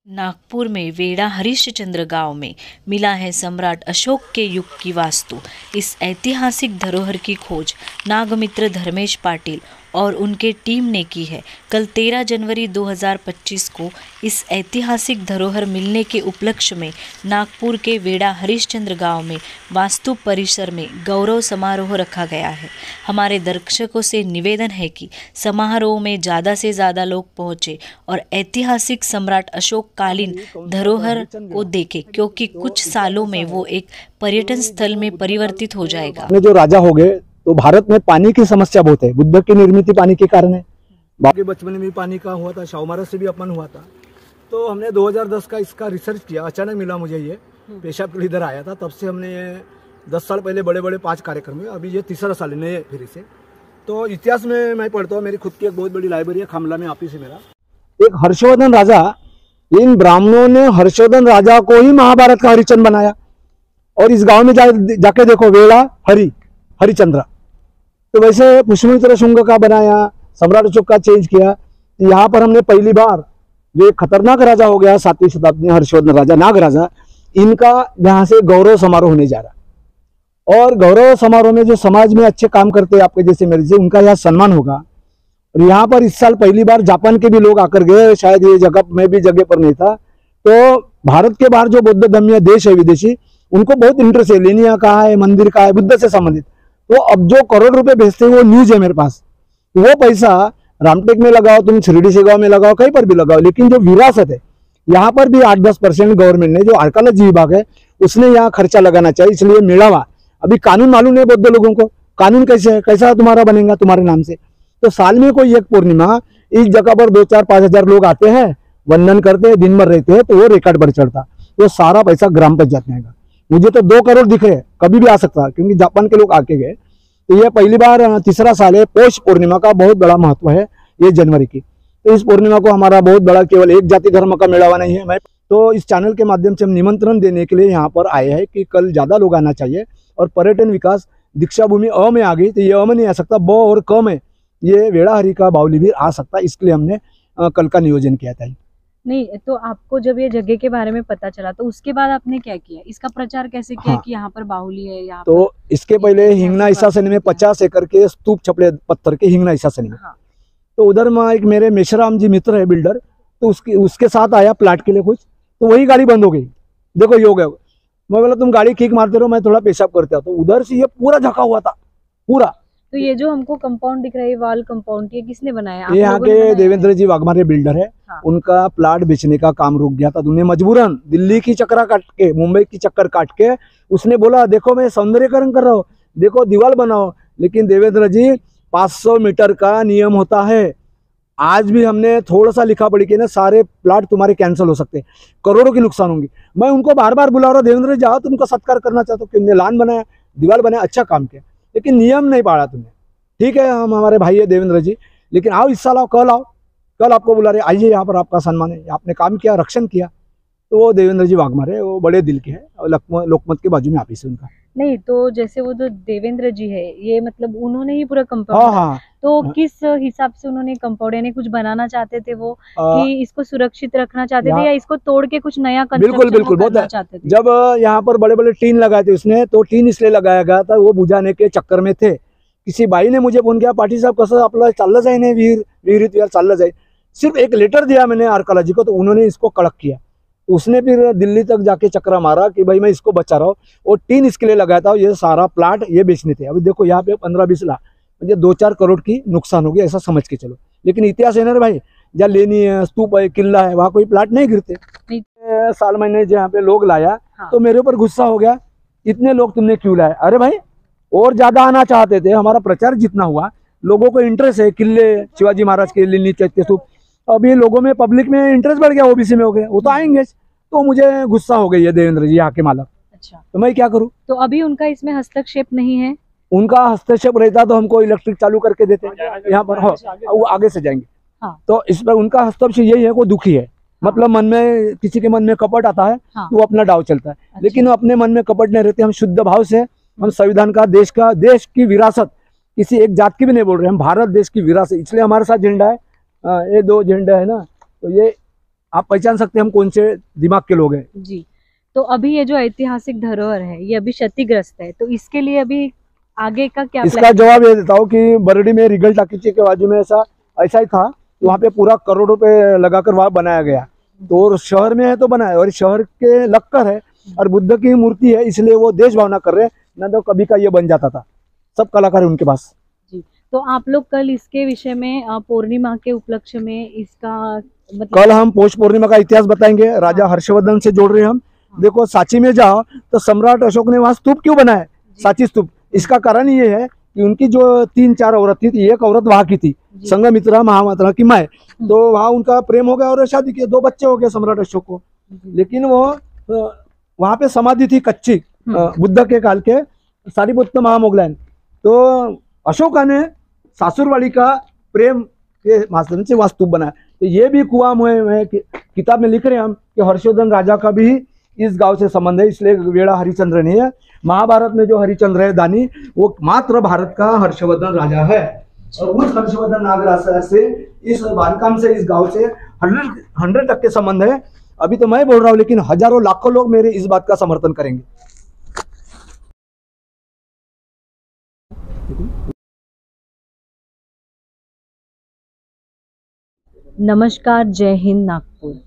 नागपुर में वेड़ा हरिश्चंद्र गांव में मिला है सम्राट अशोक के युग की वास्तु। इस ऐतिहासिक धरोहर की खोज नागमित्र धर्मेश पाटिल और उनके टीम ने की है। कल 13 जनवरी 2025 को इस ऐतिहासिक धरोहर मिलने के उपलक्ष्य में नागपुर के वेड़ा हरिश्चंद्र गांव में वास्तु परिसर में गौरव समारोह रखा गया है। हमारे दर्शकों से निवेदन है कि समारोह में ज़्यादा से ज़्यादा लोग पहुंचे और ऐतिहासिक सम्राट अशोक कालीन धरोहर को देखें, क्योंकि कुछ सालों में वो एक पर्यटन स्थल में परिवर्तित हो जाएगा। जो राजा हो गए तो भारत में पानी की समस्या बहुत है। बुद्ध की निर्मित पानी के कारण है। बाकी बचपन में भी पानी का हुआ था, शाहू महाराज से भी अपमान हुआ था। तो हमने 2010 का इसका रिसर्च किया। अचानक मिला मुझे ये, पेशाब के लिए इधर आया था। तब से हमने 10 साल पहले बड़े बड़े 5 कार्यक्रम हुए। अभी ये तीसरा साल है नए फिर से। तो इतिहास में मैं पढ़ता हूँ। मेरी खुद की एक बहुत बड़ी लाइब्रेरी है, खामला में ऑफिस है मेरा। एक हर्षवर्धन राजा, इन ब्राह्मणों ने हर्षवर्धन राजा को ही महाभारत का हरिचंद्र बनाया। और इस गांव में जाके देखो, वेड़ा हरिचंद्र। तो वैसे पुष्यमित्र शुंग का बनाया, सम्राट अशोक का चेंज किया। यहाँ पर हमने पहली बार जो एक खतरनाक राजा हो गया 7वीं शताब्दी में, हर्षवर्धन राजा, नाग राजा, इनका यहाँ से गौरव समारोह होने जा रहा। और गौरव समारोह में जो समाज में अच्छे काम करते हैं, आपके जैसे मेरे जैसे, उनका यहाँ सम्मान होगा। और यहाँ पर इस साल पहली बार जापान के भी लोग आकर गए। शायद ये जगह मैं भी जगह पर नहीं था। तो भारत के बाहर जो बौद्ध धर्मीय देश है, विदेशी, उनको बहुत इंटरेस्ट है। लेनिया कहाँ है, मंदिर कहाँ है, बुद्ध से संबंधित। तो अब जो करोड़ रुपए भेजते हैं वो न्यूज है मेरे पास। वो पैसा रामटेक में लगाओ, तुम शिरडी से गांव में लगाओ, कहीं पर भी लगाओ, लेकिन जो विरासत है यहाँ पर भी 8-10% गवर्नमेंट ने, जो आर्कियोलॉजी विभाग है, उसने यहाँ खर्चा लगाना चाहिए। इसलिए मेड़ावा, अभी कानून मालूम है बौद्ध लोगों को, कानून कैसे है, कैसा तुम्हारा बनेगा तुम्हारे नाम से। तो साल में कोई एक पूर्णिमा इस जगह पर 2-4-5 हजार लोग आते हैं, वंदन करते हैं, दिन भर रहते हैं, तो वो रिकॉर्ड पर चढ़ता। तो सारा पैसा ग्राम पंचायत में आएगा। मुझे तो 2 करोड़ दिख रहे, कभी भी आ सकता, क्योंकि जापान के लोग आके गए। तो ये पहली बार तीसरा साल है। पौष पूर्णिमा का बहुत बड़ा महत्व है ये जनवरी की। तो इस पूर्णिमा को हमारा बहुत बड़ा, केवल एक जाति धर्म का मेड़ावा नहीं है। मैं तो इस चैनल के माध्यम से हम निमंत्रण देने के लिए यहाँ पर आए हैं कि कल ज़्यादा लोग आना चाहिए। और पर्यटन विकास दीक्षा भूमि अ में आ गई, तो ये अ में नहीं आ सकता, ब और क में ये वेड़ा हरि का बावली भी आ सकता है। इसके लिए हमने कल का नियोजन किया था। नहीं तो आपको जब ये जगह के बारे में पता चला तो उसके बाद आपने क्या किया, इसका प्रचार कैसे किया? कि यहाँ पर बाहुली है यहाँ तो पर? इसके पहले हिंगना ईसासनी में 50 एकड़ के स्तूप छपड़े पत्थर के, हिंगना ईसासनी में। तो उधर में एक मेरे मेशराम जी मित्र है बिल्डर, तो उसके साथ आया प्लाट के लिए कुछ, तो वही गाड़ी बंद हो गई। देखो ये हो गया। मैं बोला तुम गाड़ी किक मारते रहो, मैं थोड़ा पेशाब करते आता। तो उधर से ये पूरा झका हुआ था पूरा। तो ये जो हमको कंपाउंड दिख रहा है, वाल कंपाउंड, ये किसने बनाया? ये यहाँ के देवेंद्र जी वाघमारे बिल्डर है। उनका प्लाट बेचने का काम रुक गया था। उन्हें मजबूरन दिल्ली की चक्कर काट के, मुंबई की चक्कर काट के, उसने बोला देखो मैं सौंदर्यकरण कर रहा हूँ, देखो दीवार बनाओ। लेकिन देवेंद्र जी 500 मीटर का नियम होता है। आज भी हमने थोड़ा सा लिखा पड़ी कि ना सारे प्लाट तुम्हारे कैंसिल हो सकते हैं, करोड़ों की नुकसान होंगी। मैं उनको बार बार बुला रहा हूँ, देवेंद्र जाओ, तुमको सत्कार करना चाहता हूँ, तुमने लान बनाया, दीवार बनाया, अच्छा काम किया, लेकिन नियम नहीं पाड़ा तुमने। ठीक है, हम हमारे भाई है देवेंद्र जी, लेकिन आओ इस साल आओ, कल आओ, कल आपको बुला रहे, आइए यहाँ पर, आपका सम्मान है, आपने काम किया, रक्षण किया। तो वो देवेंद्र जी वाघमारे, वो बड़े दिल के हैं, लोकमत के बाजू में ऑफिस है उनका। नहीं तो जैसे वो जो देवेंद्र जी है, ये मतलब उन्होंने ही पूरा कंपाउंड, हाँ, तो किस हिसाब से उन्होंने कंपाउंड, यानी कुछ बनाना चाहते थे वो, कि इसको सुरक्षित रखना चाहते थे, या इसको तोड़ के कुछ नया बिल्कुल बहुत चाहते थे? जब यहाँ पर बड़े बड़े टीन लगाए थे उसने, तो टीन इसलिए लगाया गया था, वो बुझाने के चक्कर में थे। किसी बाई ने मुझे फोन किया, पाटिल साहब कसं आपलं चाललं जाए नाही, विहिरीत चाललं जाए। सिर्फ एक लेटर दिया मैंने आर्कियोलॉजी को, तो उन्होंने इसको कड़क किया। तो उसने फिर दिल्ली तक जाके चक्रा मारा कि भाई मैं इसको बचा रहा हूँ। और टीन इसके लिए लगाया था, ये सारा प्लाट ये बेचने थे। अभी देखो यहाँ पे 15-20 लाख, म्हणजे 2-4 करोड़ की नुकसान होगी, ऐसा समझ के चलो। लेकिन इतिहास है ना रे भाई, जहाँ लेनी है, स्तूप है, किला है, वहाँ कोई प्लाट नहीं गिरते। साल मैंने जहाँ पे लोग लाया, तो मेरे ऊपर गुस्सा हो गया, इतने लोग तुमने क्यों लाए? अरे भाई और ज्यादा आना चाहते थे, हमारा प्रचार जितना हुआ, लोगों को इंटरेस्ट है, किले शिवाजी महाराज के, लिनी चैत्य स्तूप, अभी लोगों में, पब्लिक में इंटरेस्ट बढ़ गया, ओबीसी में हो गया, वो तो आएंगे। तो मुझे गुस्सा हो गई है देवेंद्र जी यहाँ के मालक। अच्छा, तो मैं क्या करूँ? तो अभी उनका इसमें हस्तक्षेप नहीं है? उनका हस्तक्षेप रहता तो हमको इलेक्ट्रिक चालू करके देते यहाँ पर, वो आगे से जाएंगे। तो इस पर उनका हस्तक्षेप यही है, वो दुखी है। मतलब मन में, किसी के मन में कपट आता है, तो वो अपना डाव चलता है। लेकिन अपने मन में कपट नहीं रहते, हम शुद्ध भाव से, हम संविधान का, देश की विरासत, किसी एक जात की भी नहीं बोल रहे, हम भारत देश की विरासत, इसलिए हमारे साथ झंडा है। ये 2 झंडा है ना, तो ये आप पहचान सकते हैं हम कौन से दिमाग के लोग हैं। जी। तो अभी ये जो ऐतिहासिक धरोहर है ये अभी क्षतिग्रस्त है, तो इसके लिए अभी आगे का क्या इसका प्लान? जवाब ये देता हूँ कि बरडी में रिगल टाकीचे के बाजू में ऐसा ही था, वहाँ पे पूरा करोड़ रुपए लगाकर वहाँ बनाया गया। तो और शहर में है तो बनाया, और शहर के लक्कर है और बुद्ध की मूर्ति है, इसलिए वो देश भावना कर रहे हैं, न तो कभी का ये बन जाता था। सब कलाकार है उनके पास। जी। तो आप लोग कल इसके विषय में पूर्णिमा के उपलक्ष्य में इसका मतलब कल हम पौष पूर्णिमा का इतिहास बताएंगे, राजा हर्षवर्धन से जोड़ रहे हैं हम। देखो सांची में जाओ तो सम्राट अशोक ने वहाँ स्तूप क्यों बनाया, सांची स्तूप, इसका कारण ये है कि उनकी जो 3-4 औरत थी, एक औरत वहाँ की थी, संघमित्रा महामात्रा की माँ, तो वहाँ उनका प्रेम हो गया और शादी किए, 2 बच्चे हो गए सम्राट अशोक को। लेकिन वो वहाँ पे समाधि थी कच्ची बुद्ध के काल के, सारीपुत्र महामोगलायन। तो अशोका ने सासुरवाड़ी का प्रेम के माध्यम से वहाँ स्तूप बनाया। तो ये भी कुआं में किताब में लिख रहे हैं हम कि हर्षवर्धन राजा का भी इस गांव से संबंध है, इसलिए वेड़ा हरिश्चंद्र नहीं है। महाभारत में जो हरिश्चंद्र है दानी, वो मात्र भारत का हर्षवर्धन राजा है। और उस हर्षवर्धन नागराजा से, इस बांधकाम से, इस गांव से 100% संबंध है। अभी तो मैं बोल रहा हूँ, लेकिन हजारों लाखों लोग मेरे इस बात का समर्थन करेंगे। नमस्कार, जय हिंद, नागपुर।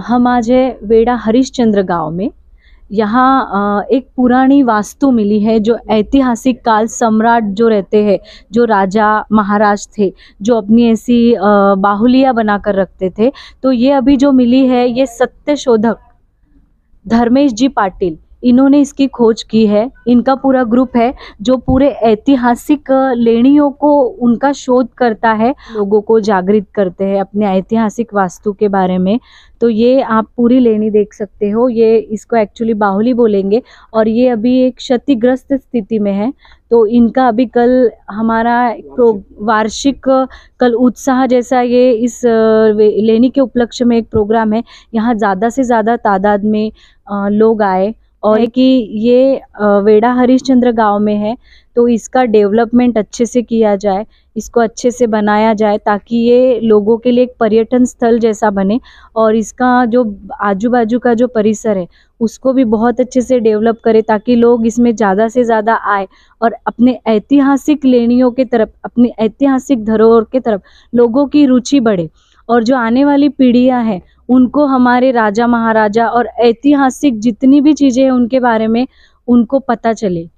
हम आज है वेड़ा हरिश्चंद्र गांव में। यहाँ एक पुरानी वास्तु मिली है जो ऐतिहासिक काल सम्राट जो रहते हैं, जो राजा महाराज थे, जो अपनी ऐसी बाहुलियाँ बनाकर रखते थे। तो ये अभी जो मिली है, ये सत्य शोधक धर्मेश जी पाटिल, इन्होंने इसकी खोज की है। इनका पूरा ग्रुप है जो पूरे ऐतिहासिक लेनियों को उनका शोध करता है, लोगों को जागृत करते हैं अपने ऐतिहासिक वास्तु के बारे में। तो ये आप पूरी लेनी देख सकते हो, ये इसको एक्चुअली बाहुली बोलेंगे, और ये अभी एक क्षतिग्रस्त स्थिति में है। तो इनका अभी कल हमारा वार्षिक कल उत्साह जैसा ये इस लेनी के उपलक्ष्य में एक प्रोग्राम है। यहाँ ज़्यादा से ज़्यादा तादाद में लोग आए, और कि ये वेड़ा हरिश्चंद्र गांव में है, तो इसका डेवलपमेंट अच्छे से किया जाए, इसको अच्छे से बनाया जाए, ताकि ये लोगों के लिए एक पर्यटन स्थल जैसा बने। और इसका जो आजू बाजू का जो परिसर है उसको भी बहुत अच्छे से डेवलप करे, ताकि लोग इसमें ज़्यादा से ज़्यादा आए और अपने ऐतिहासिक लेनियों के तरफ, अपनी ऐतिहासिक धरोहर के तरफ लोगों की रुचि बढ़े, और जो आने वाली पीढ़ियां हैं उनको हमारे राजा महाराजा और ऐतिहासिक जितनी भी चीज़ें हैं उनके बारे में उनको पता चले।